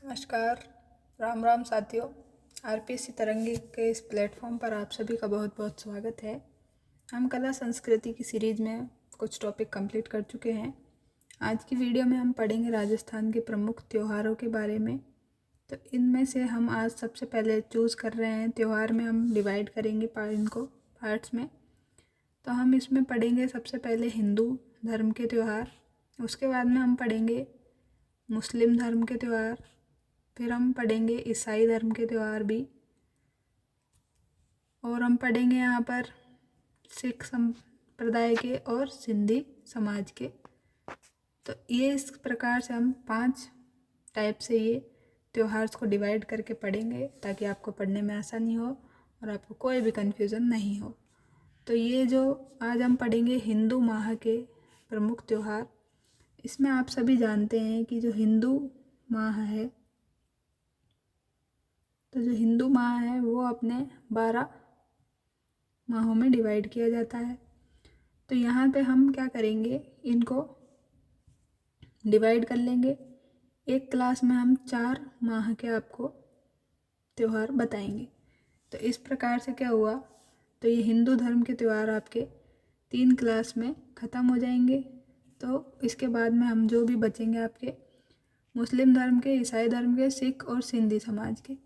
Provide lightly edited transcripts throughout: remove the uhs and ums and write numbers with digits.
नमस्कार, राम राम साथियों। आरपीएससी तरंगी के इस प्लेटफॉर्म पर आप सभी का बहुत बहुत स्वागत है। हम कला संस्कृति की सीरीज में कुछ टॉपिक कंप्लीट कर चुके हैं। आज की वीडियो में हम पढ़ेंगे राजस्थान के प्रमुख त्योहारों के बारे में। तो इनमें से हम आज सबसे पहले चूज़ कर रहे हैं त्यौहार में हम डिवाइड करेंगे इनको पार्ट्स में। तो हम इसमें पढ़ेंगे सबसे पहले हिंदू धर्म के त्यौहार, उसके बाद में हम पढ़ेंगे मुस्लिम धर्म के त्यौहार, फिर हम पढ़ेंगे ईसाई धर्म के त्यौहार भी, और हम पढ़ेंगे यहाँ पर सिख संप्रदाय के और सिंधी समाज के। तो ये इस प्रकार से हम 5 टाइप से ये त्योहार्स को डिवाइड करके पढ़ेंगे ताकि आपको पढ़ने में आसानी हो और आपको कोई भी कन्फ्यूज़न नहीं हो। तो ये जो आज हम पढ़ेंगे हिंदू माह के प्रमुख त्यौहार, इसमें आप सभी जानते हैं कि जो हिंदू माह है, तो जो हिंदू माह है वो अपने 12 माहों में डिवाइड किया जाता है। तो यहाँ पे हम क्या करेंगे, इनको डिवाइड कर लेंगे। एक क्लास में हम 4 माह के आपको त्यौहार बताएंगे। तो इस प्रकार से क्या हुआ, तो ये हिंदू धर्म के त्यौहार आपके 3 क्लास में ख़त्म हो जाएंगे। तो इसके बाद में हम जो भी बचेंगे आपके मुस्लिम धर्म के, ईसाई धर्म के, सिख और सिंधी समाज के,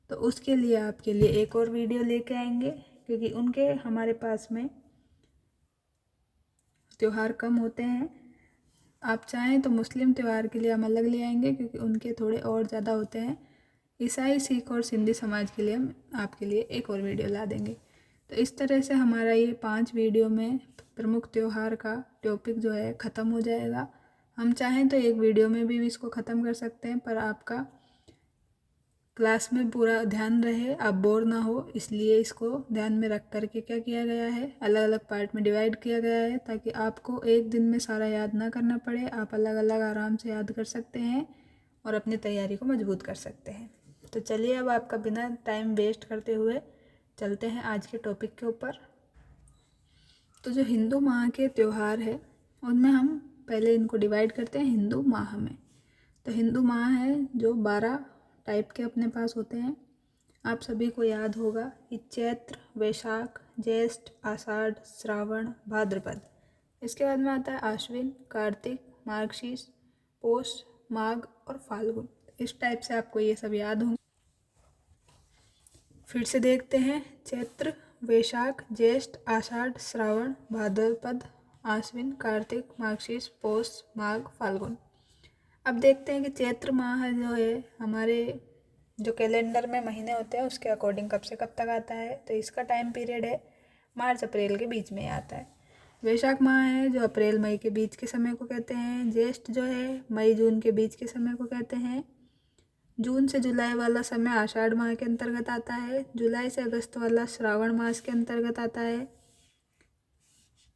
तो उसके लिए आपके लिए एक और वीडियो लेके आएंगे क्योंकि उनके हमारे पास में त्यौहार कम होते हैं। आप चाहें तो मुस्लिम त्यौहार के लिए हम अलग ले आएंगे क्योंकि उनके थोड़े और ज़्यादा होते हैं। ईसाई, सिख और सिंधी समाज के लिए हम आपके लिए एक और वीडियो ला देंगे। तो इस तरह से हमारा ये 5 वीडियो में प्रमुख त्यौहार का टॉपिक जो है ख़त्म हो जाएगा। हम चाहें तो एक वीडियो में भी इसको ख़त्म कर सकते हैं, पर आपका क्लास में पूरा ध्यान रहे, आप बोर ना हो, इसलिए इसको ध्यान में रख करके क्या किया गया है, अलग अलग पार्ट में डिवाइड किया गया है ताकि आपको एक दिन में सारा याद ना करना पड़े। आप अलग अलग आराम से याद कर सकते हैं और अपनी तैयारी को मजबूत कर सकते हैं। तो चलिए अब आपका बिना टाइम वेस्ट करते हुए चलते हैं आज के टॉपिक के ऊपर। तो जो हिंदू माह के त्यौहार है उनमें हम पहले इनको डिवाइड करते हैं हिंदू माह में। तो हिंदू माह है जो 12 टाइप के अपने पास होते हैं। आप सभी को याद होगा कि चैत्र, वैशाख, ज्येष्ठ, आषाढ़, श्रावण, भाद्रपद। इसके बाद में आता है आश्विन, कार्तिक, मार्गशीर्ष, पौष, माघ और फाल्गुन। इस टाइप से आपको ये सब याद होंगे। फिर से देखते हैं, चैत्र, वैशाख, ज्येष्ठ, आषाढ़, श्रावण, भाद्रपद, आश्विन, कार्तिक, मार्गशीर्ष, पौष, माघ, फाल्गुन। अब देखते हैं कि चैत्र माह जो है हमारे जो कैलेंडर में महीने होते हैं उसके अकॉर्डिंग कब से कब तक आता है। तो इसका टाइम पीरियड है मार्च अप्रैल के बीच में आता है। वैशाख माह है जो अप्रैल मई के बीच के समय को कहते हैं। ज्येष्ठ जो है मई जून के बीच के समय को कहते हैं। जून से जुलाई वाला समय आषाढ़ माह के अंतर्गत आता है। जुलाई से अगस्त वाला श्रावण मास के अंतर्गत आता है।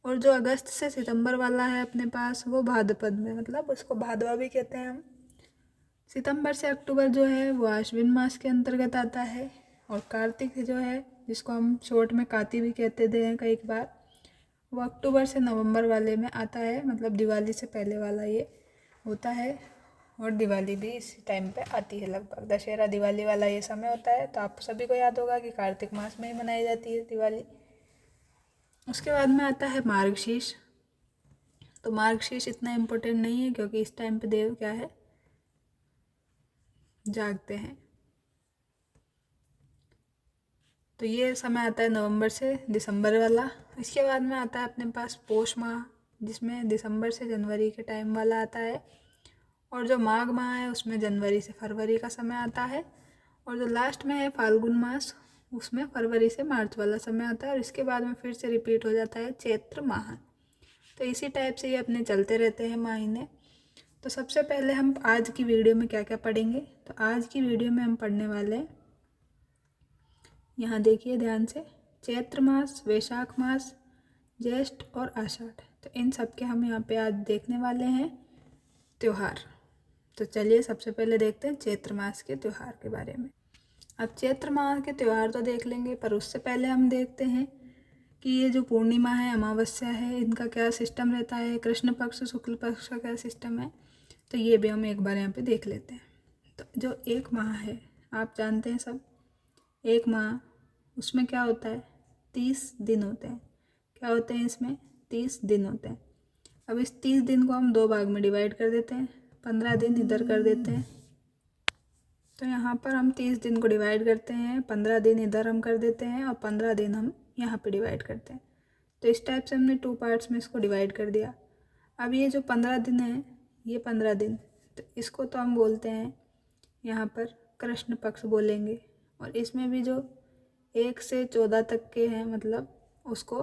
और जो अगस्त से सितंबर वाला है अपने पास वो भाद्रपद में, मतलब उसको भादवा भी कहते हैं हम। सितंबर से अक्टूबर जो है वो आश्विन मास के अंतर्गत आता है। और कार्तिक जो है जिसको हम शॉर्ट में काती भी कहते थे कई बार, वो अक्टूबर से नवंबर वाले में आता है, मतलब दिवाली से पहले वाला ये होता है। और दिवाली भी इसी टाइम पे आती है, लगभग दशहरा दिवाली वाला ये समय होता है। तो आप सभी को याद होगा कि कार्तिक मास में ही मनाई जाती है दिवाली। उसके बाद में आता है मार्गशीर्ष। तो मार्गशीर्ष इतना इम्पोर्टेंट नहीं है क्योंकि इस टाइम पे देव क्या है, जागते हैं। तो ये समय आता है नवंबर से दिसंबर वाला। इसके बाद में आता है अपने पास पौष माह, जिसमें दिसंबर से जनवरी के टाइम वाला आता है। और जो माघ माह है उसमें जनवरी से फरवरी का समय आता है। और जो लास्ट में है फाल्गुन मास, उसमें फरवरी से मार्च वाला समय आता है। और इसके बाद में फिर से रिपीट हो जाता है चैत्र माह। तो इसी टाइप से ये अपने चलते रहते हैं महीने। तो सबसे पहले हम आज की वीडियो में क्या क्या पढ़ेंगे, तो आज की वीडियो में हम पढ़ने वाले हैं, यहाँ देखिए ध्यान से, चैत्र मास, वैशाख मास, ज्येष्ठ और आषाढ़। तो इन सब के हम यहाँ पे आज देखने वाले हैं त्यौहार। तो चलिए सबसे पहले देखते हैं चैत्र मास के त्यौहार के बारे में। अब चैत्र मास के त्यौहार तो देख लेंगे, पर उससे पहले हम देखते हैं कि ये जो पूर्णिमा है, अमावस्या है, इनका क्या सिस्टम रहता है, कृष्ण पक्ष शुक्ल पक्ष का क्या सिस्टम है। तो ये भी हम एक बार यहाँ पे देख लेते हैं। तो जो एक माह है, आप जानते हैं सब, एक माह उसमें क्या होता है, 30 दिन होते हैं। क्या होते हैं इसमें, 30 दिन होते हैं। अब इस 30 दिन को हम 2 भाग में डिवाइड कर देते हैं, 15 दिन इधर कर देते हैं। तो यहाँ पर हम 30 दिन को डिवाइड करते हैं, 15 दिन इधर हम कर देते हैं और 15 दिन हम यहाँ पे डिवाइड करते हैं। तो इस टाइप से हमने 2 पार्ट्स में इसको डिवाइड कर दिया। अब ये जो 15 दिन है, ये 15 दिन, तो इसको तो हम बोलते हैं यहाँ पर कृष्ण पक्ष बोलेंगे। और इसमें भी जो 1 से 14 तक के हैं, मतलब उसको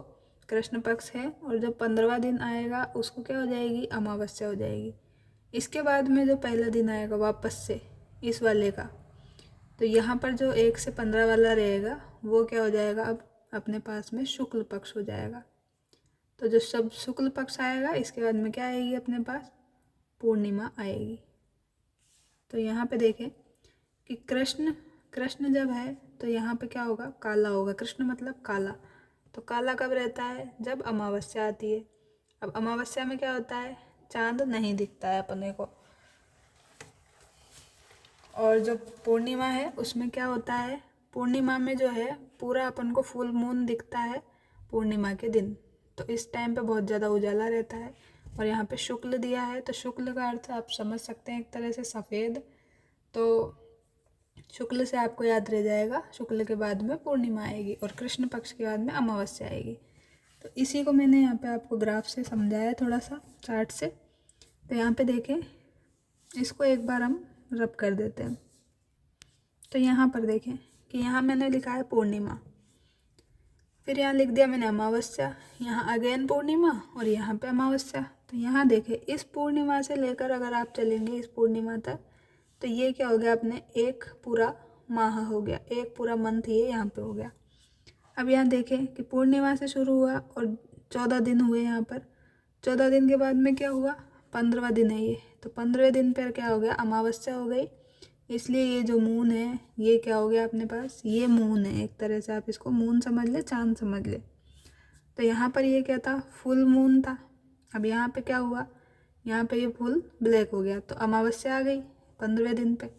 कृष्ण पक्ष है। और जो 15वां दिन आएगा उसको क्या हो जाएगी, अमावस्या हो जाएगी। इसके बाद में जो पहला दिन आएगा वापस से इस वाले का, तो यहाँ पर जो 1 से 15 वाला रहेगा वो क्या हो जाएगा, अब अपने पास में शुक्ल पक्ष हो जाएगा। तो जो सब शुक्ल पक्ष आएगा, इसके बाद में क्या आएगी अपने पास, पूर्णिमा आएगी। तो यहाँ पे देखें कि कृष्ण जब है तो यहाँ पे क्या होगा, काला होगा। कृष्ण मतलब काला। तो काला कब रहता है, जब अमावस्या आती है। अब अमावस्या में क्या होता है, चांद नहीं दिखता है अपने को। और जो पूर्णिमा है उसमें क्या होता है, पूर्णिमा में जो है पूरा अपन को फुल मून दिखता है पूर्णिमा के दिन। तो इस टाइम पे बहुत ज़्यादा उजाला रहता है। और यहाँ पे शुक्ल दिया है, तो शुक्ल का अर्थ आप समझ सकते हैं एक तरह से सफ़ेद। तो शुक्ल से आपको याद रह जाएगा, शुक्ल के बाद में पूर्णिमा आएगी और कृष्ण पक्ष के बाद में अमावस्या आएगी। तो इसी को मैंने यहाँ पे आपको ग्राफ से समझाया थोड़ा सा चार्ट से। तो यहाँ पे देखें, इसको एक बार हम रब कर देते हैं। तो यहाँ पर देखें कि यहाँ मैंने लिखा है पूर्णिमा, फिर यहाँ लिख दिया मैंने अमावस्या, यहाँ अगेन पूर्णिमा और यहाँ पे अमावस्या। तो यहाँ देखें, इस पूर्णिमा से लेकर अगर आप चलेंगे इस पूर्णिमा तक, तो ये क्या हो गया, अपने एक पूरा माह हो गया, एक पूरा मंथ ये यहाँ पे हो गया। अब यहाँ देखें कि पूर्णिमा से शुरू हुआ और 14 दिन हुए यहाँ पर। 14 दिन के बाद में क्या हुआ, 15वां दिन है ये। तो 15वें दिन पर क्या हो गया, अमावस्या हो गई। इसलिए ये जो मून है ये क्या हो गया अपने पास, ये मून है। एक तरह से आप इसको मून समझ ले, चांद समझ ले। तो यहाँ पर ये क्या था, फुल मून था। अब यहाँ पे क्या हुआ, यहाँ पे ये फुल ब्लैक हो गया। तो अमावस्या आ गई 15वें दिन पे।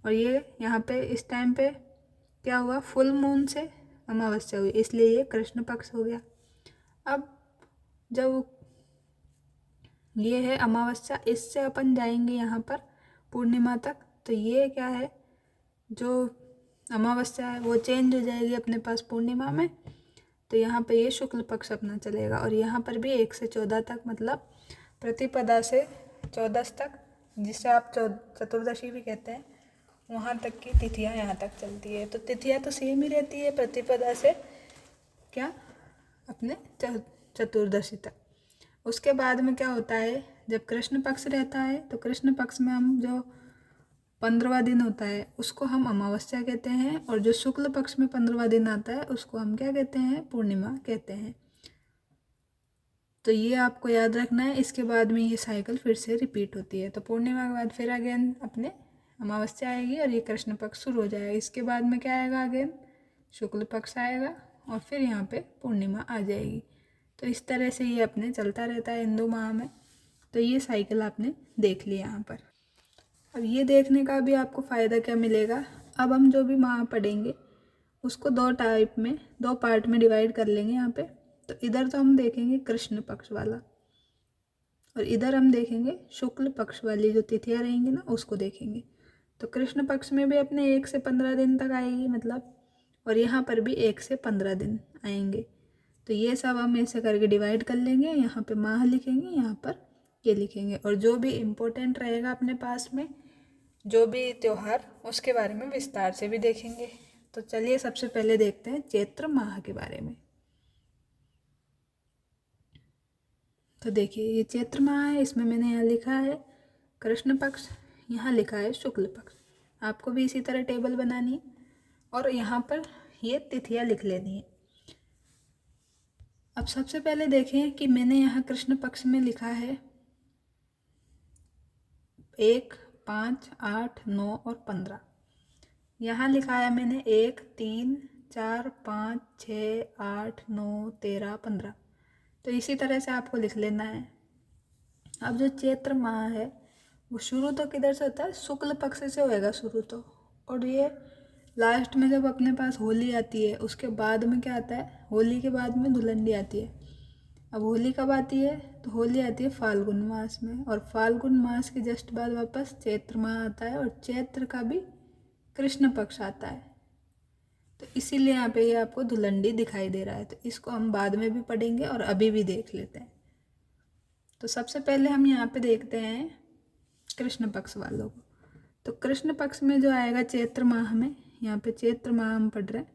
और ये यहाँ पे इस टाइम पे क्या हुआ, फुल मून से अमावस्या हुई, इसलिए ये कृष्ण पक्ष हो गया। अब जब ये है अमावस्या, इससे अपन जाएंगे यहाँ पर पूर्णिमा तक। तो ये क्या है, जो अमावस्या है वो चेंज हो जाएगी अपने पास पूर्णिमा में। तो यहाँ पे ये शुक्ल पक्ष अपना चलेगा। और यहाँ पर भी 1 से 14 तक, मतलब प्रतिपदा से 14 तक, जिसे आप चतुर्दशी भी कहते हैं, वहाँ तक की तिथियाँ यहाँ तक चलती है। तो तिथियाँ तो सेम ही रहती है प्रतिपदा से क्या, अपने चतुर्दशी तक। उसके बाद में क्या होता है, जब कृष्ण पक्ष रहता है तो कृष्ण पक्ष में हम जो 15वां दिन होता है उसको हम अमावस्या कहते हैं। और जो शुक्ल पक्ष में 15वां दिन आता है उसको हम क्या कहते हैं, पूर्णिमा कहते हैं। तो ये आपको याद रखना है। इसके बाद में ये साइकिल फिर से रिपीट होती है। तो पूर्णिमा के बाद फिर अगेन अपने अमावस्या आएगी और ये कृष्ण पक्ष शुरू हो जाएगा। इसके बाद में क्या आएगा, अगेन शुक्ल पक्ष आएगा और फिर यहाँ पे पूर्णिमा आ जाएगी। तो इस तरह से ये अपने चलता रहता है हिंदू माह में। तो ये साइकिल आपने देख ली यहाँ पर। अब ये देखने का भी आपको फ़ायदा क्या मिलेगा, अब हम जो भी माह पढ़ेंगे उसको 2 टाइप में, 2 पार्ट में डिवाइड कर लेंगे यहाँ पे। तो इधर तो हम देखेंगे कृष्ण पक्ष वाला और इधर हम देखेंगे शुक्ल पक्ष वाली जो तिथियाँ रहेंगी ना उसको देखेंगे। तो कृष्ण पक्ष में भी अपने 1 से 15 दिन तक आएगी मतलब, और यहाँ पर भी 1 से 15 दिन आएंगे। तो ये सब हम ऐसे करके डिवाइड कर लेंगे। यहाँ पे माह लिखेंगे, यहाँ पर ये लिखेंगे, और जो भी इम्पोर्टेंट रहेगा अपने पास में, जो भी त्यौहार, उसके बारे में विस्तार से भी देखेंगे। तो चलिए सबसे पहले देखते हैं चैत्र माह के बारे में। तो देखिए ये चैत्र माह है, इसमें मैंने यहाँ लिखा है कृष्ण पक्ष, यहाँ लिखा है शुक्ल पक्ष। आपको भी इसी तरह टेबल बनानी है और यहाँ पर ये तिथियाँ लिख लेनी है। अब सबसे पहले देखें कि मैंने यहाँ कृष्ण पक्ष में लिखा है 1, 5, 8, 9 और 15। यहाँ लिखा है मैंने 1, 3, 4, 5, 6, 8, 9, 13, 15। तो इसी तरह से आपको लिख लेना है। अब जो चैत्र माह है वो शुरू तो किधर से होता है, शुक्ल पक्ष से होएगा शुरू तो। और ये लास्ट में जब अपने पास होली आती है उसके बाद में क्या आता है, होली के बाद में धुलंडी आती है। अब होली कब आती है, तो होली आती है फाल्गुन मास में, और फाल्गुन मास के जस्ट बाद वापस चैत्र माह आता है, और चैत्र का भी कृष्ण पक्ष आता है। तो इसीलिए यहाँ पे ये आपको धुलंडी दिखाई दे रहा है। तो इसको हम बाद में भी पढ़ेंगे और अभी भी देख लेते हैं। तो सबसे पहले हम यहाँ पे देखते हैं कृष्ण पक्ष वालों को। तो कृष्ण पक्ष में जो आएगा चैत्र माह में, यहाँ पे चैत्र माह हम पढ़ रहे हैं।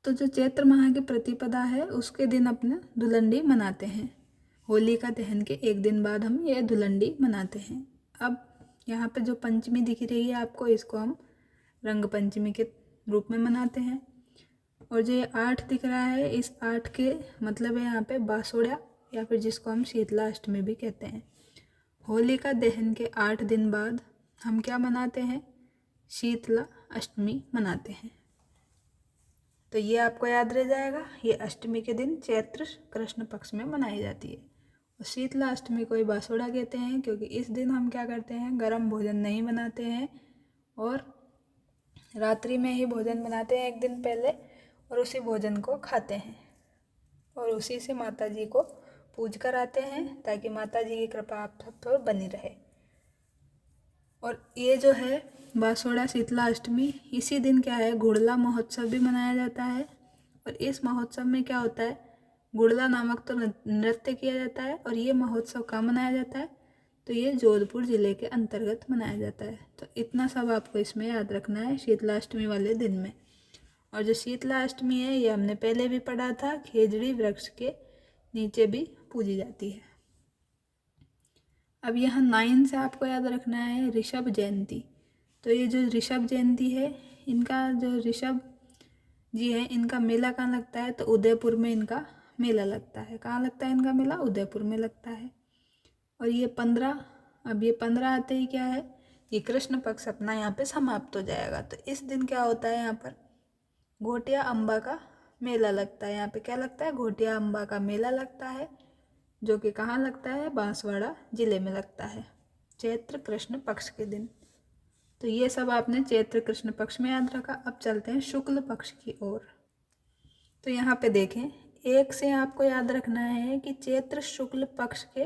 तो जो चैत्र माह की प्रतिपदा है उसके दिन अपने धुलंडी मनाते हैं। होली का दहन के एक दिन बाद हम ये धुलंडी मनाते हैं। अब यहाँ पे जो पंचमी दिख रही है आपको, इसको हम रंग पंचमी के रूप में मनाते हैं। और जो ये 8 दिख रहा है, इस 8 के मतलब है यहाँ पे बासोड़ा, या फिर जिसको हम शीतला अष्टमी भी कहते हैं। होली का दहन के 8 दिन बाद हम क्या मनाते हैं, शीतला अष्टमी मनाते हैं। तो ये आपको याद रह जाएगा, ये अष्टमी के दिन चैत्र कृष्ण पक्ष में मनाई जाती है। और शीतला अष्टमी को ही बासोड़ा कहते हैं, क्योंकि इस दिन हम क्या करते हैं, गर्म भोजन नहीं बनाते हैं और रात्रि में ही भोजन बनाते हैं एक दिन पहले, और उसी भोजन को खाते हैं और उसी से माता जी को पूज कर आते हैं, ताकि माता जी की कृपा आप सब पर बनी रहे। और ये जो है बासोड़ा शीतला अष्टमी, इसी दिन क्या है, गुड़ला महोत्सव भी मनाया जाता है। और इस महोत्सव में क्या होता है, गुड़ला नामक तो नृत्य किया जाता है। और ये महोत्सव कहाँ मनाया जाता है, तो ये जोधपुर ज़िले के अंतर्गत मनाया जाता है। तो इतना सब आपको इसमें याद रखना है शीतला अष्टमी वाले दिन में। और जो शीतला अष्टमी है ये हमने पहले भी पढ़ा था, खेजड़ी वृक्ष के नीचे भी पूजी जाती है। अब यहाँ 9 से आपको याद रखना है ऋषभ जयंती। तो ये जो ऋषभ जयंती है, इनका जो ऋषभ जी है, इनका मेला कहाँ लगता है, तो उदयपुर में इनका मेला लगता है। कहाँ लगता है इनका मेला, उदयपुर में लगता है। और ये 15, अब ये 15 आते ही क्या है, ये कृष्ण पक्ष अपना यहाँ पे समाप्त हो जाएगा। तो इस दिन क्या होता है, यहाँ पर घोटिया अम्बा का मेला लगता है। यहाँ पे क्या लगता है, घोटिया अम्बा का मेला लगता है, जो कि कहाँ लगता है, बांसवाड़ा जिले में लगता है, चैत्र कृष्ण पक्ष के दिन। तो ये सब आपने चैत्र कृष्ण पक्ष में याद रखा। अब चलते हैं शुक्ल पक्ष की ओर। तो यहाँ पे देखें, 1 से आपको याद रखना है कि चैत्र शुक्ल पक्ष के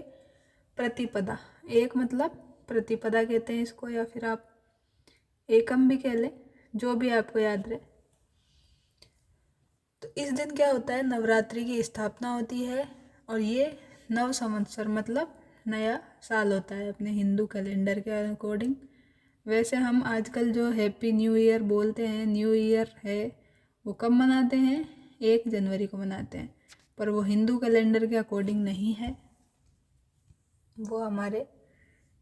प्रतिपदा, एक मतलब प्रतिपदा कहते हैं इसको, या फिर आप एकम भी कह लें, जो भी आपको याद रहे। तो इस दिन क्या होता है, नवरात्रि की स्थापना होती है, और ये नव संवत्सर मतलब नया साल होता है अपने हिंदू कैलेंडर के अकॉर्डिंग। वैसे हम आजकल जो हैप्पी न्यू ईयर बोलते हैं, न्यू ईयर है, वो कब मनाते हैं, 1 जनवरी को मनाते हैं, पर वो हिंदू कैलेंडर के अकॉर्डिंग नहीं है, वो हमारे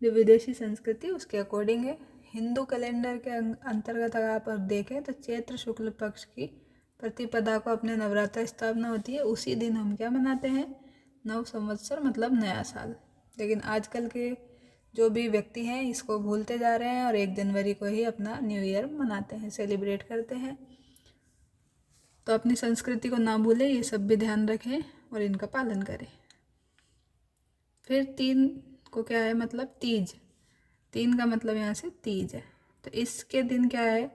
जो विदेशी संस्कृति उसके अकॉर्डिंग है। हिंदू कैलेंडर के अंतर्गत अगर आप देखें तो चैत्र शुक्ल पक्ष की प्रतिपदा को अपने नवरात्र स्थापना होती है, उसी दिन हम क्या मनाते हैं, नव संवत्सर मतलब नया साल। लेकिन आजकल के जो भी व्यक्ति हैं इसको भूलते जा रहे हैं और 1 जनवरी को ही अपना न्यू ईयर मनाते हैं, सेलिब्रेट करते हैं। तो अपनी संस्कृति को ना भूलें, ये सब भी ध्यान रखें और इनका पालन करें। फिर 3 को क्या है, मतलब तीज। 3 का मतलब यहाँ से तीज है। तो इसके दिन क्या है,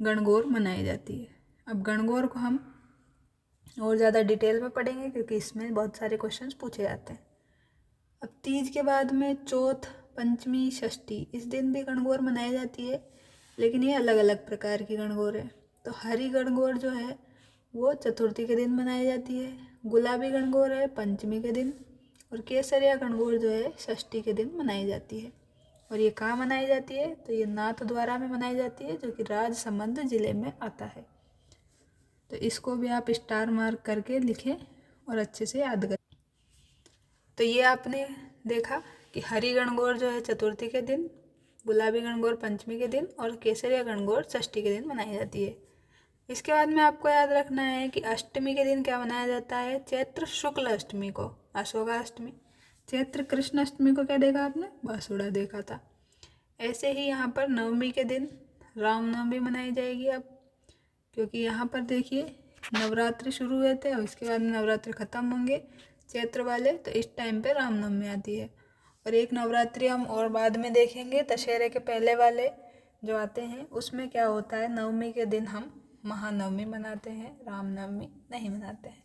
गणगौर मनाई जाती है। अब गणगौर को हम और ज़्यादा डिटेल में पढ़ेंगे, क्योंकि इसमें बहुत सारे क्वेश्चंस पूछे जाते हैं। अब तीज के बाद में चौथ, पंचमी, षष्ठी, इस दिन भी गणगौर मनाई जाती है, लेकिन ये अलग अलग प्रकार की गणगौर है। तो हरी गणगौर जो है वो चतुर्थी के दिन मनाई जाती है, गुलाबी गणगौर है पंचमी के दिन, और केसरिया गणगौर जो है षष्ठी के दिन मनाई जाती है। और ये कहाँ मनाई जाती है, तो ये नाथद्वारा में मनाई जाती है, जो कि राजसमंद जिले में आता है। तो इसको भी आप स्टार मार्क करके लिखें और अच्छे से याद करें। तो ये आपने देखा कि हरी गणगौर जो है चतुर्थी के दिन, गुलाबी गणगौर पंचमी के दिन, और केसरिया गणगौर षष्ठी के दिन मनाई जाती है। इसके बाद में आपको याद रखना है कि अष्टमी के दिन क्या मनाया जाता है, चैत्र शुक्ल अष्टमी को अशोका अष्टमी। चैत्र कृष्ण अष्टमी को क्या देखा आपने, बासुड़ा देखा था। ऐसे ही यहाँ पर नवमी के दिन रामनवमी मनाई जाएगी अब, क्योंकि यहाँ पर देखिए नवरात्रि शुरू हुए थे और इसके बाद नवरात्रि ख़त्म होंगे चैत्र वाले, तो इस टाइम पे रामनवमी आती है। और एक नवरात्रि हम और बाद में देखेंगे, दशहरे के पहले वाले जो आते हैं उसमें क्या होता है, नवमी के दिन हम महानवमी मनाते हैं, रामनवमी नहीं मनाते हैं।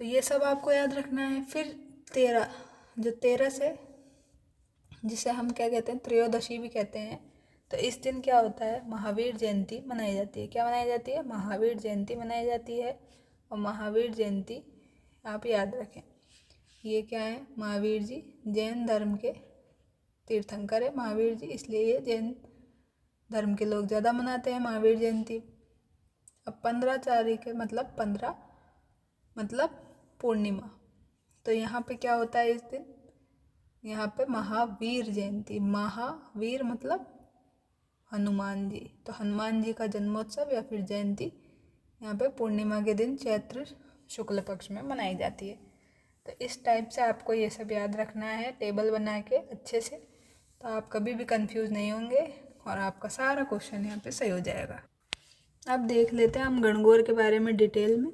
तो ये सब आपको याद रखना है। फिर 13, जो 13 से, जिसे हम क्या कहते हैं, त्रयोदशी भी कहते हैं, तो इस दिन क्या होता है, महावीर जयंती मनाई जाती है। क्या मनाई जाती है, महावीर जयंती मनाई जाती है। और महावीर जयंती आप याद रखें, ये क्या है, महावीर जी जैन धर्म के तीर्थंकर है महावीर जी, इसलिए ये जैन धर्म के लोग ज़्यादा मनाते हैं महावीर जयंती। अब 15 तारीख है, मतलब 15 मतलब पूर्णिमा। तो यहाँ पे क्या होता है इस दिन, यहाँ पे महावीर जयंती, महावीर मतलब हनुमान जी, तो हनुमान जी का जन्मोत्सव या फिर जयंती यहाँ पे पूर्णिमा के दिन चैत्र शुक्ल पक्ष में मनाई जाती है। तो इस टाइप से आपको ये सब याद रखना है, टेबल बना के अच्छे से, तो आप कभी भी कंफ्यूज नहीं होंगे और आपका सारा क्वेश्चन यहाँ पे सही हो जाएगा। अब देख लेते हैं हम गणगौर के बारे में डिटेल में।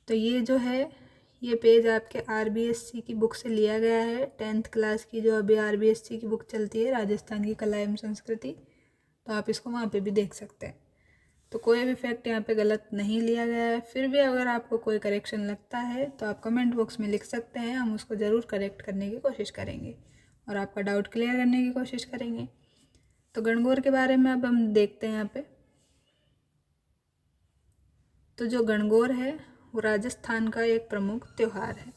तो ये जो है, ये पेज आपके RBSC की बुक से लिया गया है, 10th क्लास की जो अभी RBSC की बुक चलती है, राजस्थान की कला एवं संस्कृति, तो आप इसको वहाँ पे भी देख सकते हैं। तो कोई भी फैक्ट यहाँ पे गलत नहीं लिया गया है। फिर भी अगर आपको कोई करेक्शन लगता है तो आप कमेंट बॉक्स में लिख सकते हैं, हम उसको ज़रूर करेक्ट करने की कोशिश करेंगे और आपका डाउट क्लियर करने की कोशिश करेंगे। तो गणगौर के बारे में अब हम देखते हैं यहाँ पे। तो जो गणगौर है वो राजस्थान का एक प्रमुख त्यौहार है।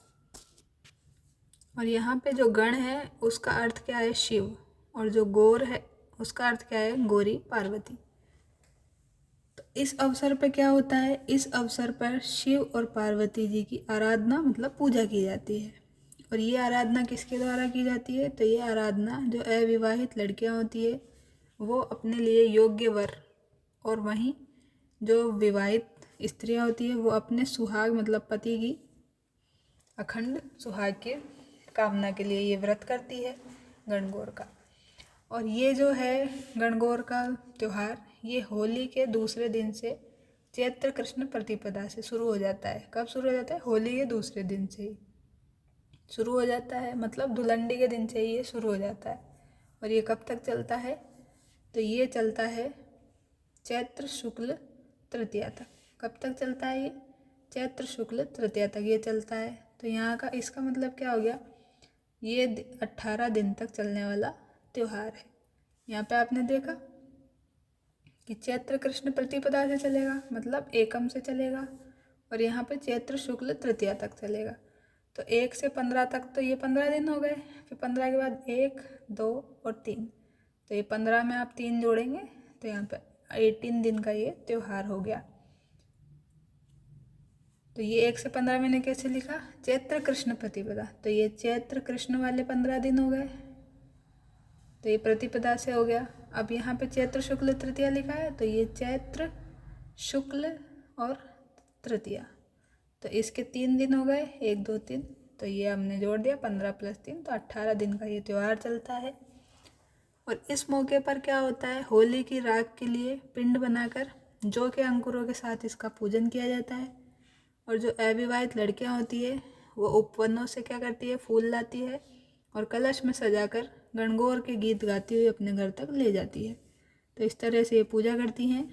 और यहाँ पे जो गण है उसका अर्थ क्या है, शिव, और जो गौर है उसका अर्थ क्या है, गौरी पार्वती। तो इस अवसर पर क्या होता है, इस अवसर पर शिव और पार्वती जी की आराधना मतलब पूजा की जाती है। और ये आराधना किसके द्वारा की जाती है, तो ये आराधना जो अविवाहित लड़कियां होती है वो अपने लिए योग्य वर, और वहीं जो विवाहित स्त्रियां होती है वो अपने सुहाग मतलब पति की अखंड सुहाग की कामना के लिए ये व्रत करती है गणगौर का। और ये जो है गणगौर का त्यौहार, ये होली के दूसरे दिन से चैत्र कृष्ण प्रतिपदा से शुरू हो जाता है। कब शुरू हो जाता है, होली के दूसरे दिन से ही शुरू हो जाता है, मतलब धुलंडी के दिन से ही ये शुरू हो जाता है। और ये कब तक चलता है, तो ये चलता है चैत्र शुक्ल तृतीया तक। कब तक चलता है ये, चैत्र शुक्ल तृतीया तक ये चलता है। तो यहाँ का इसका मतलब क्या हो गया, ये 18 दिन तक चलने वाला त्यौहार है। यहाँ पे आपने देखा कि चैत्र कृष्ण प्रतिपदा से चलेगा, मतलब एकम से चलेगा, और यहाँ पे चैत्र शुक्ल तृतीया तक चलेगा। तो 1 से 15 तक तो ये 15 दिन हो गए। फिर 15 के बाद 1, 2 और 3, तो ये 15 में आप 3 जोड़ेंगे तो यहाँ पे 18 दिन का ये त्यौहार हो गया। तो ये 1 से 15 मैंने कैसे लिखा, चैत्र कृष्ण प्रतिपदा, तो ये चैत्र कृष्ण वाले 15 दिन हो गए, तो ये प्रतिपदा से हो गया। अब यहाँ पे चैत्र शुक्ल तृतीया लिखा है, तो ये चैत्र शुक्ल और तृतीया, तो इसके 3 दिन हो गए, 1, 2, 3, तो ये हमने जोड़ दिया 15 + 3, तो 18 दिन का ये त्यौहार चलता है। और इस मौके पर क्या होता है, होली की राख के लिए पिंड बनाकर जौ के अंकुरों के साथ इसका पूजन किया जाता है। और जो अविवाहित लड़कियां होती है वो उपवनों से क्या करती है, फूल लाती है और कलश में सजाकर गणगौर के गीत गाती हुई अपने घर तक ले जाती है। तो इस तरह से ये पूजा करती हैं।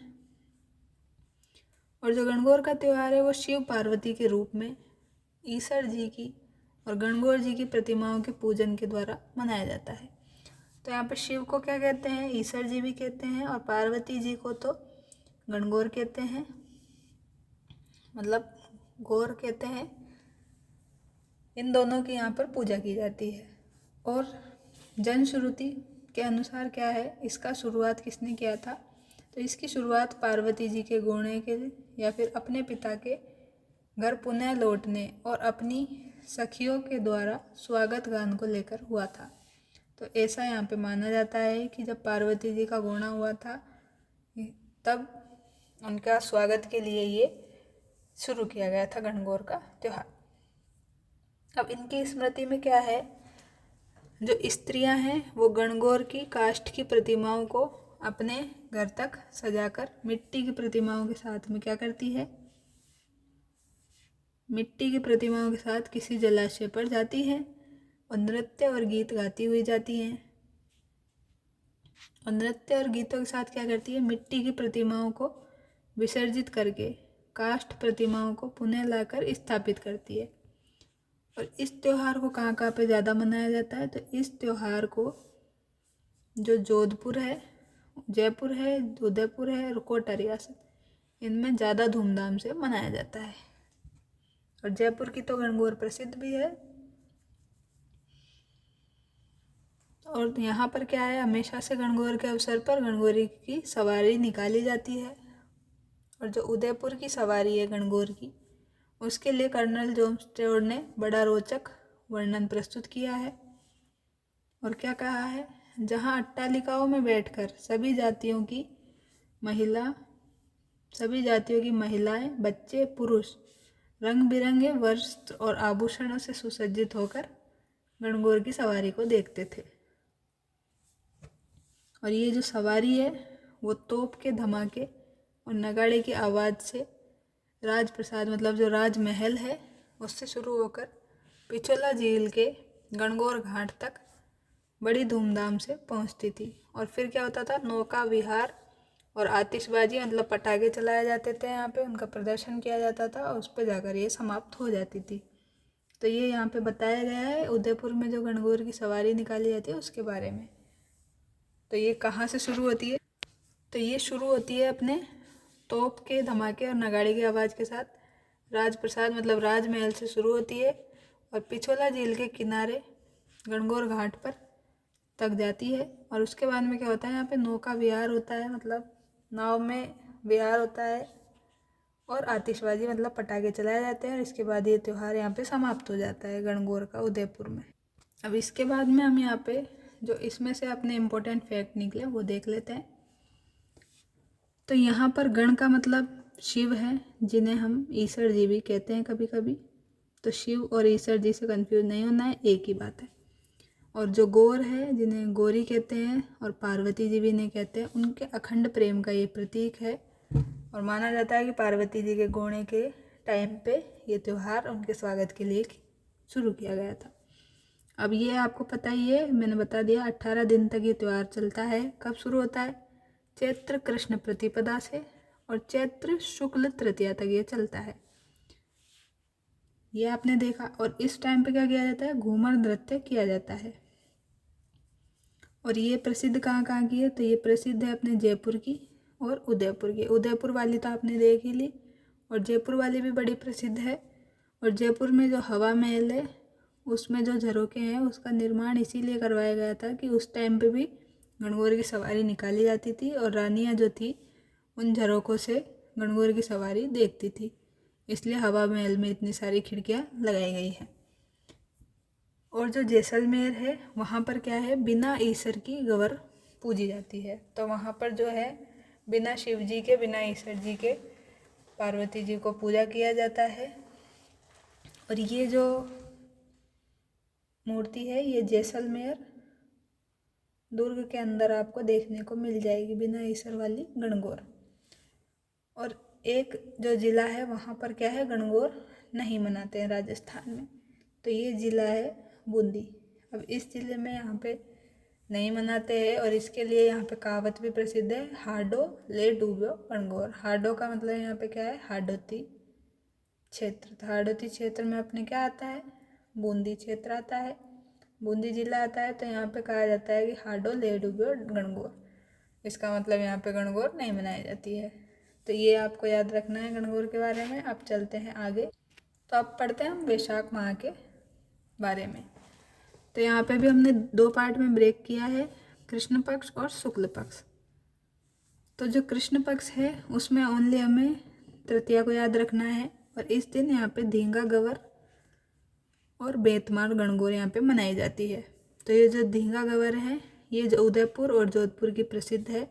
और जो गणगौर का त्यौहार है वो शिव पार्वती के रूप में ईश्वर जी की और गणगौर जी की प्रतिमाओं के पूजन के द्वारा मनाया जाता है। तो यहाँ पे शिव को क्या कहते हैं, ईश्वर जी भी कहते हैं, और पार्वती जी को तो गणगौर कहते हैं, मतलब गौर कहते हैं। इन दोनों की यहाँ पर पूजा की जाती है। और जनश्रुति के अनुसार क्या है, इसका शुरुआत किसने किया था, तो इसकी शुरुआत पार्वती जी के गोणे के या फिर अपने पिता के घर पुनः लौटने और अपनी सखियों के द्वारा स्वागत गान को लेकर हुआ था। तो ऐसा यहाँ पे माना जाता है कि जब पार्वती जी का गोणा हुआ था तब उनका स्वागत के लिए ये शुरू किया गया था गणगौर का त्यौहार। अब इनकी स्मृति में क्या है, जो स्त्रियां हैं वो गणगौर की काष्ठ की प्रतिमाओं को अपने घर तक सजाकर मिट्टी की प्रतिमाओं के साथ में क्या करती है, मिट्टी की प्रतिमाओं के साथ किसी जलाशय पर जाती है और नृत्य और गीत गाती हुई जाती हैं। और नृत्य और गीतों के साथ क्या करती है, मिट्टी की प्रतिमाओं को विसर्जित करके काष्ठ प्रतिमाओं को पुनः लाकर स्थापित करती है। और इस त्योहार को कहाँ कहाँ पे ज़्यादा मनाया जाता है, तो इस त्योहार को जो जोधपुर है, जयपुर है, उदयपुर है और कोटा रियासत, इनमें ज़्यादा धूमधाम से मनाया जाता है। और जयपुर की तो गणगौर प्रसिद्ध भी है। और यहाँ पर क्या है, हमेशा से गणगौर के अवसर पर गणगौरी की सवारी निकाली जाती है। और जो उदयपुर की सवारी है गणगौर की, उसके लिए कर्नल जोन स्टुअर्ट ने बड़ा रोचक वर्णन प्रस्तुत किया है। और क्या कहा है, जहाँ अट्टालिकाओं में बैठकर सभी जातियों की महिलाएं, बच्चे, पुरुष रंग बिरंगे वस्त्र और आभूषणों से सुसज्जित होकर गणगौर की सवारी को देखते थे। और ये जो सवारी है वो तोप के धमाके और नगाड़े की आवाज़ से राजप्रसाद मतलब जो राजमहल है उससे शुरू होकर पिछोला झील के गणगौर घाट तक बड़ी धूमधाम से पहुंचती थी। और फिर क्या होता था, नौका विहार और आतिशबाजी मतलब पटाखे चलाए जाते थे, यहाँ पे उनका प्रदर्शन किया जाता था और उस पर जाकर ये समाप्त हो जाती थी। तो ये यहाँ पे बताया गया है उदयपुर में जो गणगौर की सवारी निकाली जाती है उसके बारे में। तो ये कहाँ से शुरू होती है, तो ये शुरू होती है अपने तोप के धमाके और नगाड़े की आवाज़ के साथ राजप्रसाद मतलब राजमहल से शुरू होती है और पिछोला झील के किनारे गणगौर घाट पर तक जाती है। और उसके बाद में क्या होता है, यहाँ पे नौका विहार होता है मतलब नाव में विहार होता है और आतिशबाजी मतलब पटाखे चलाए जाते हैं। और इसके बाद ये त्यौहार यहाँ पे समाप्त हो जाता है गणगौर का उदयपुर में। अब इसके बाद में हम यहाँ पे जो इसमें से अपने इम्पोर्टेंट फैक्ट निकले वो देख लेते हैं। तो यहाँ पर गण का मतलब शिव है, जिन्हें हम ईश्वर जी भी कहते हैं कभी कभी। तो शिव और ईश्वर जी से कंफ्यूज नहीं होना है, एक ही बात है। और जो गौर है, जिन्हें गौरी कहते हैं और पार्वती जी भी इन्हें कहते हैं, उनके अखंड प्रेम का ये प्रतीक है। और माना जाता है कि पार्वती जी के गोणे के टाइम पे ये त्यौहार उनके स्वागत के लिए शुरू किया गया था। अब ये आपको पता ही है, मैंने बता दिया 18 दिन तक ये त्यौहार चलता है। कब शुरू होता है, चैत्र कृष्ण प्रतिपदा से और चैत्र शुक्ल तृतीया तक ये चलता है, ये आपने देखा। और इस टाइम पे क्या किया जाता है, घूमर नृत्य किया जाता है। और ये प्रसिद्ध कहाँ कहाँ की है, तो ये प्रसिद्ध है अपने जयपुर की और उदयपुर की। उदयपुर वाली तो आपने देख ही ली और जयपुर वाली भी बड़ी प्रसिद्ध है। और जयपुर में जो हवा महल है उसमें जो झरोखे हैं उसका निर्माण इसीलिए करवाया गया था कि उस टाइम पे भी गणगौर की सवारी निकाली जाती थी और रानियाँ जो थी उन झरोखों से गणगौर की सवारी देखती थी, इसलिए हवा महल में इतनी सारी खिड़कियाँ लगाई गई हैं। और जो जैसलमेर है वहाँ पर क्या है, बिना ईश्वर की गौर पूजी जाती है। तो वहाँ पर जो है बिना शिव जी के, बिना ईश्वर जी के पार्वती जी को पूजा किया जाता है। और ये जो मूर्ति है ये जैसलमेर दुर्ग के अंदर आपको देखने को मिल जाएगी, बिना ईश्वर वाली गणगौर। और एक जो ज़िला है वहाँ पर क्या है, गणगौर नहीं मनाते हैं राजस्थान में, तो ये ज़िला है बूंदी। अब इस ज़िले में यहाँ पे नहीं मनाते हैं और इसके लिए यहाँ पे कहावत भी प्रसिद्ध है, हाडो ले डूबो गणगौर। हाडो का मतलब यहाँ पे क्या है, हाडोती क्षेत्र। तो हाडोती क्षेत्र में अपने क्या आता है, बूंदी क्षेत्र आता है, बूंदी जिला आता है। तो यहाँ पे कहा जाता है कि हाडो ले डूबो गणगौर, इसका मतलब यहाँ पे गणगौर नहीं मनाई जाती है। तो ये आपको याद रखना है गणगौर के बारे में। अब चलते हैं आगे, तो अब पढ़ते हैं हम वैशाख माह के बारे में। तो यहाँ पे भी हमने 2 पार्ट में ब्रेक किया है, कृष्ण पक्ष और शुक्ल पक्ष। तो जो कृष्ण पक्ष है उसमें ओनली हमें तृतीया को याद रखना है। और इस दिन यहाँ पे धींगा गवर और बेतमार गणगौर यहाँ पे मनाई जाती है। तो ये जो धींगा गवर है ये जो उदयपुर और जोधपुर की प्रसिद्ध है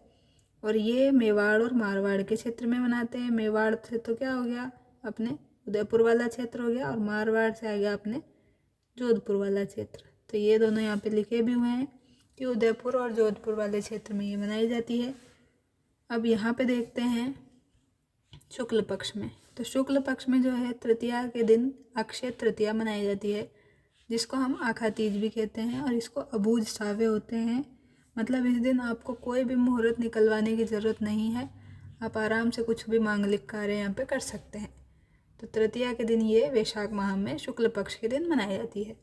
और ये मेवाड़ और मारवाड़ के क्षेत्र में मनाते हैं। मेवाड़ से तो क्या हो गया, अपने उदयपुर वाला क्षेत्र हो गया, और मारवाड़ से आ गया अपने जोधपुर वाला क्षेत्र। तो ये दोनों यहाँ पे लिखे भी हुए हैं कि उदयपुर और जोधपुर वाले क्षेत्र में ये मनाई जाती है। अब यहाँ पे देखते हैं शुक्ल पक्ष में। तो शुक्ल पक्ष में जो है तृतीया के दिन अक्षय तृतीया मनाई जाती है, जिसको हम आखा तीज भी कहते हैं, और इसको अबूझ सावे होते हैं। मतलब इस दिन आपको कोई भी मुहूर्त निकलवाने की ज़रूरत नहीं है, आप आराम से कुछ भी मांगलिक कार्य यहाँ पे कर सकते हैं। तो तृतीया के दिन ये वैशाख माह में शुक्ल पक्ष के दिन मनाई जाती है।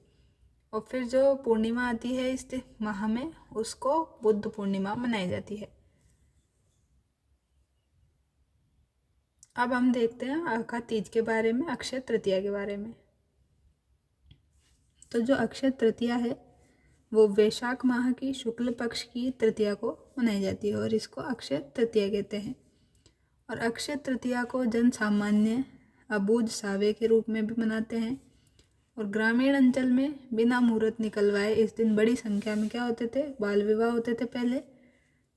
और फिर जो पूर्णिमा आती है इस माह में, उसको बुद्ध पूर्णिमा मनाई जाती है। अब हम देखते हैं आखा तीज के बारे में, अक्षय तृतीया के बारे में। तो जो अक्षय तृतीया है वो वैशाख माह की शुक्ल पक्ष की तृतीया को मनाई जाती है, और इसको अक्षय तृतीया कहते हैं। और अक्षय तृतीया को जन सामान्य अबूझ सावे के रूप में भी मनाते हैं। और ग्रामीण अंचल में बिना मुहूर्त निकलवाए इस दिन बड़ी संख्या में क्या होते थे, बाल विवाह होते थे पहले।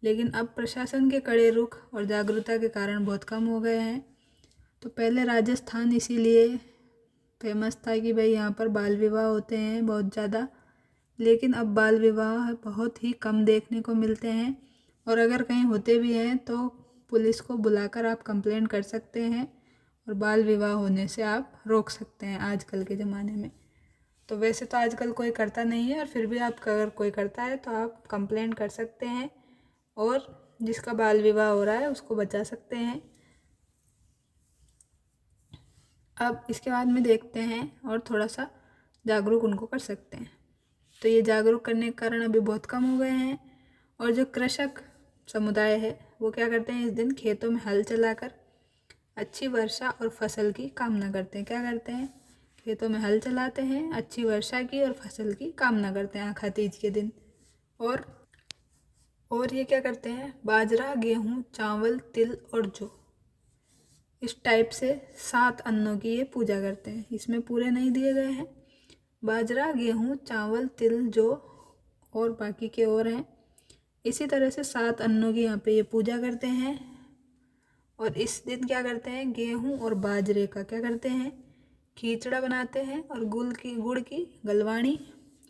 लेकिन अब प्रशासन के कड़े रुख और जागरूकता के कारण बहुत कम हो गए हैं। तो पहले राजस्थान इसीलिए फेमस था कि भाई यहाँ पर बाल विवाह होते हैं बहुत ज़्यादा, लेकिन अब बाल विवाह बहुत ही कम देखने को मिलते हैं। और अगर कहीं होते भी हैं तो पुलिस को बुलाकर आप कंप्लेंट कर सकते हैं, और बाल विवाह होने से आप रोक सकते हैं आजकल के ज़माने में। तो वैसे तो आजकल कोई करता नहीं है, और फिर भी आप अगर कोई करता है तो आप कंप्लेंट कर सकते हैं, और जिसका बाल विवाह हो रहा है उसको बचा सकते हैं। अब इसके बाद में देखते हैं और थोड़ा सा जागरूक उनको कर सकते हैं। तो ये जागरूक करने के कारण अभी बहुत कम हो गए हैं। और जो कृषक समुदाय है वो क्या करते हैं, इस दिन खेतों में हल चलाकर अच्छी वर्षा और फसल की कामना करते हैं। क्या करते हैं, खेतों में हल चलाते हैं, अच्छी वर्षा की और फसल की कामना करते हैं आखा तीज के दिन। और ये क्या करते हैं, बाजरा, गेहूँ, चावल, तिल और जौ, इस टाइप से 7 अन्नों की ये पूजा करते हैं। इसमें पूरे नहीं दिए गए हैं, बाजरा, गेहूँ, चावल, तिल, जौ और बाकी के और हैं। इसी तरह से 7 अन्नों की यहाँ पे ये पूजा करते हैं। और इस दिन क्या करते हैं, गेहूँ और बाजरे का क्या करते हैं, खीचड़ा बनाते हैं, और गुड़ की गलवाणी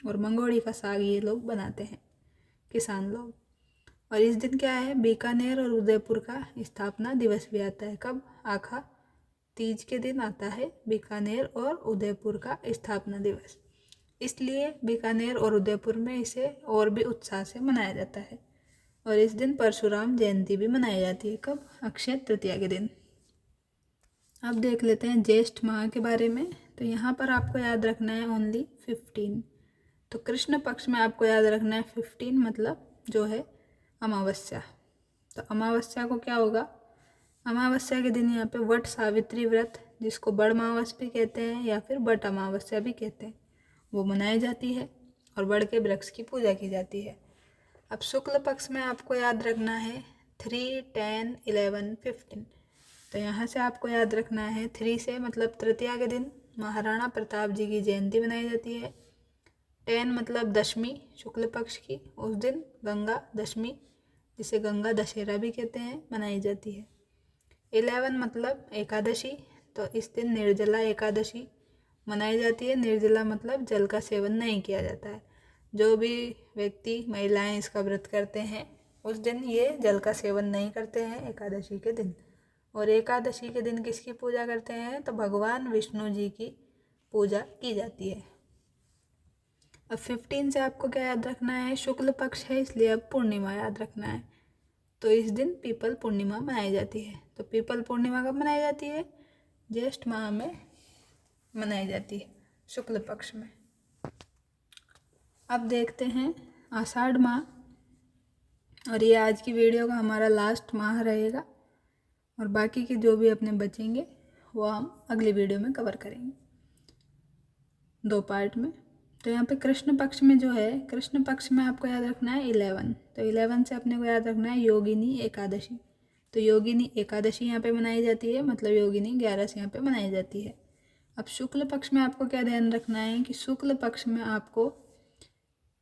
और मंगोड़ी का साग ये लोग बनाते हैं, किसान लोग। और इस दिन क्या है, बीकानेर और उदयपुर का स्थापना दिवस भी आता है। कब, आखा तीज के दिन आता है बीकानेर और उदयपुर का स्थापना दिवस। इसलिए बीकानेर और उदयपुर में इसे और भी उत्साह से मनाया जाता है। और इस दिन परशुराम जयंती भी मनाई जाती है। कब, अक्षय तृतीया के दिन। अब देख लेते हैं ज्येष्ठ माह के बारे में। तो यहाँ पर आपको याद रखना है ओनली 15। तो कृष्ण पक्ष में आपको याद रखना है 15, मतलब जो है अमावस्या। तो अमावस्या को क्या होगा, अमावस्या के दिन यहाँ पे वट सावित्री व्रत, जिसको बड़ अमावस भी कहते हैं या फिर बट अमावस्या भी कहते हैं, वो मनाई जाती है, और बड़ के वृक्ष की पूजा की जाती है। अब शुक्ल पक्ष में आपको याद रखना है 3, 10, 11, 15। तो यहाँ से आपको याद रखना है 3 से, मतलब तृतीया के दिन महाराणा प्रताप जी की जयंती मनाई जाती है। 10 मतलब दशमी शुक्ल पक्ष की, उस दिन गंगा दशमी, जिसे गंगा दशहरा भी कहते हैं, मनाई जाती है। 11 मतलब एकादशी, तो इस दिन निर्जला एकादशी मनाई जाती है। निर्जला मतलब जल का सेवन नहीं किया जाता है। जो भी व्यक्ति, महिलाएं इसका व्रत करते हैं उस दिन ये जल का सेवन नहीं करते हैं एकादशी के दिन। और एकादशी के दिन किसकी पूजा करते हैं, तो भगवान विष्णु जी की पूजा की जाती है। अब 15 से आपको क्या याद रखना है, शुक्ल पक्ष है इसलिए अब पूर्णिमा याद रखना है। तो इस दिन पीपल पूर्णिमा मनाई जाती है। तो पीपल पूर्णिमा कब मनाई जाती है, ज्येष्ठ माह में मनाई जाती है, शुक्ल पक्ष में। अब देखते हैं आषाढ़ माह, और ये आज की वीडियो का हमारा लास्ट माह रहेगा, और बाकी के जो भी अपने बचेंगे वो हम अगली वीडियो में कवर करेंगे 2 पार्ट में। तो यहाँ पे कृष्ण पक्ष में जो है, कृष्ण पक्ष में आपको याद रखना है 11। तो 11 से अपने को याद रखना है योगिनी एकादशी। तो योगिनी एकादशी यहाँ पे मनाई जाती है, मतलब योगिनी 11 से यहाँ पे मनाई जाती है। अब शुक्ल पक्ष में आपको क्या ध्यान रखना है कि शुक्ल पक्ष में आपको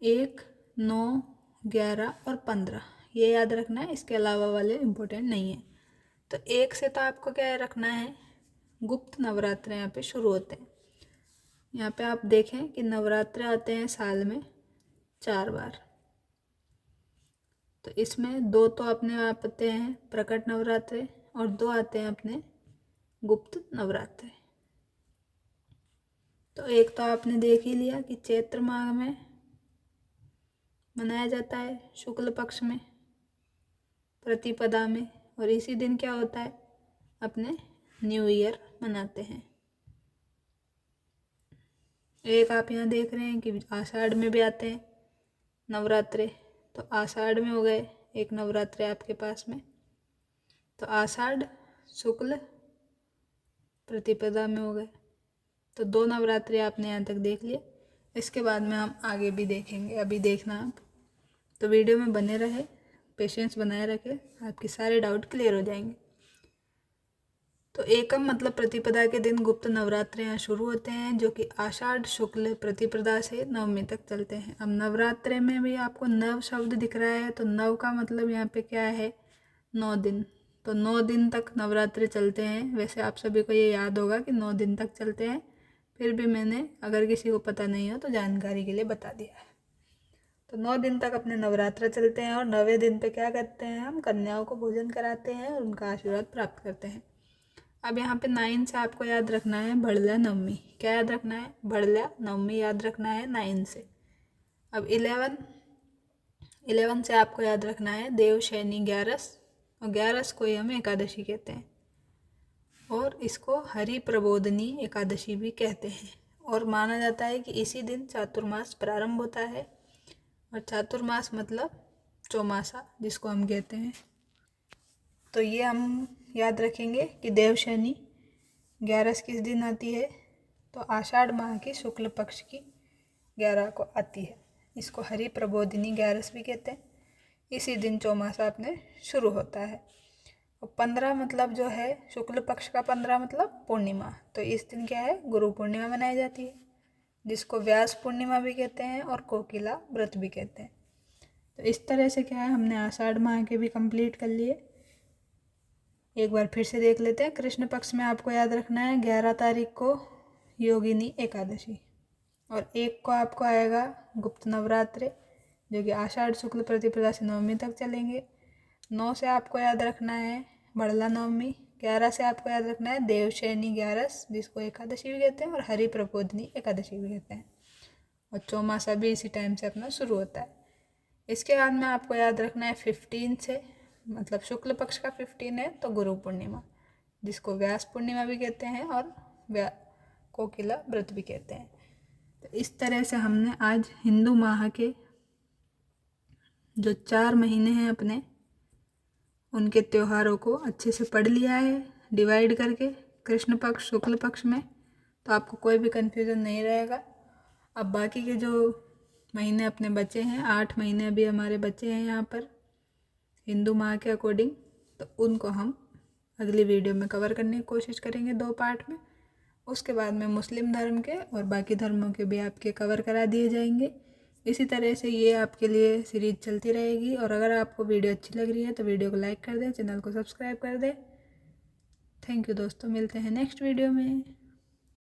1, 9, 11 और 15 ये याद रखना है, इसके अलावा वाले इम्पोर्टेंट नहीं है। तो 1 से तो आपको क्या रखना है, गुप्त नवरात्र यहाँ पे शुरू होते हैं। यहाँ पे आप देखें कि नवरात्र आते हैं साल में 4 बार। तो इसमें 2 तो अपने आप आते हैं प्रकट नवरात्रे, और 2 आते हैं अपने गुप्त नवरात्रे। तो एक तो आपने देख ही लिया कि चैत्र माह में मनाया जाता है शुक्ल पक्ष में प्रतिपदा में, और इसी दिन क्या होता है, अपने न्यू ईयर मनाते हैं। एक आप यहाँ देख रहे हैं कि आषाढ़ में भी आते हैं नवरात्रे, तो आषाढ़ में हो गए एक नवरात्रे आपके पास में, तो आषाढ़ शुक्ल प्रतिपदा में हो गए। तो 2 नवरात्रि आपने यहाँ तक देख लिए। इसके बाद में हम आगे भी देखेंगे, अभी देखना आप तो वीडियो में बने रहे, पेशेंस बनाए रखे, आपके सारे डाउट क्लियर हो जाएंगे। तो एकम मतलब प्रतिपदा के दिन गुप्त नवरात्रे यहाँ शुरू होते हैं, जो कि आषाढ़ शुक्ल प्रतिपदा से नवमी तक चलते हैं। अब नवरात्रे में भी आपको नव शब्द दिख रहा है, तो नव का मतलब यहाँ पे क्या है, 9 दिन। तो 9 दिन तक नवरात्रि चलते हैं। वैसे आप सभी को ये याद होगा कि 9 दिन तक चलते हैं, फिर भी मैंने अगर किसी को पता नहीं हो तो जानकारी के लिए बता दिया है। तो 9 दिन तक अपने नवरात्र चलते हैं, और 9वें दिन पे क्या करते हैं, हम कन्याओं को भोजन कराते हैं और उनका आशीर्वाद प्राप्त करते हैं। अब यहाँ पे 9 से आपको याद रखना है बड़ला नवमी। क्या याद रखना है, बड़ला नवमी याद रखना है 9 से। अब 11 से आपको याद रखना है देवशैनी 11, और 11 को ही हम एकादशी कहते हैं, और इसको हरि प्रबोधनी एकादशी भी कहते हैं। और माना जाता है कि इसी दिन चातुर्मास प्रारंभ होता है, और चातुर्मास मतलब चौमासा जिसको हम कहते हैं। तो ये हम याद रखेंगे कि देवशैनी 11 किस दिन आती है, तो आषाढ़ माह की शुक्ल पक्ष की 11 को आती है। इसको हरि प्रबोधिनी 11 भी कहते हैं। इसी दिन चौमासा अपने शुरू होता है। और 15 मतलब जो है शुक्ल पक्ष का 15 मतलब पूर्णिमा, तो इस दिन क्या है, गुरु पूर्णिमा मनाई जाती है, जिसको व्यास पूर्णिमा भी कहते हैं और कोकिला व्रत भी कहते हैं। तो इस तरह से क्या है, हमने आषाढ़ माह के भी कंप्लीट कर लिए। एक बार फिर से देख लेते हैं। कृष्ण पक्ष में आपको याद रखना है 11 तारीख को योगिनी एकादशी, और 1 को आपको आएगा गुप्त नवरात्रे, जो कि आषाढ़ शुक्ल प्रतिपदा से नवमी तक चलेंगे। 9 से आपको याद रखना है बड़ला नवमी। 11 से आपको याद रखना है देवशैनी 11, जिसको एकादशी भी कहते हैं और हरि प्रबोधिनी एकादशी भी कहते हैं, और चौमासा भी इसी टाइम से अपना शुरू होता है। इसके बाद में आपको याद रखना है 15 से, मतलब शुक्ल पक्ष का 15 है तो गुरु पूर्णिमा, जिसको व्यास पूर्णिमा भी कहते हैं और कोकिला व्रत भी कहते हैं। तो इस तरह से हमने आज हिंदू माह के जो 4 महीने हैं अपने, उनके त्योहारों को अच्छे से पढ़ लिया है डिवाइड करके कृष्ण पक्ष शुक्ल पक्ष में, तो आपको कोई भी कन्फ्यूज़न नहीं रहेगा। अब बाकी के जो महीने अपने बचे हैं, 8 महीने अभी हमारे बचे हैं यहाँ पर हिंदू माह के अकॉर्डिंग, तो उनको हम अगली वीडियो में कवर करने की कोशिश करेंगे 2 पार्ट में। उसके बाद में मुस्लिम धर्म के और बाकी धर्मों के भी आपके कवर करा दिए जाएंगे। इसी तरह से ये आपके लिए सीरीज चलती रहेगी। और अगर आपको वीडियो अच्छी लग रही है तो वीडियो को लाइक कर दें, चैनल को सब्सक्राइब कर दें। थैंक यू दोस्तों, मिलते हैं नेक्स्ट वीडियो में।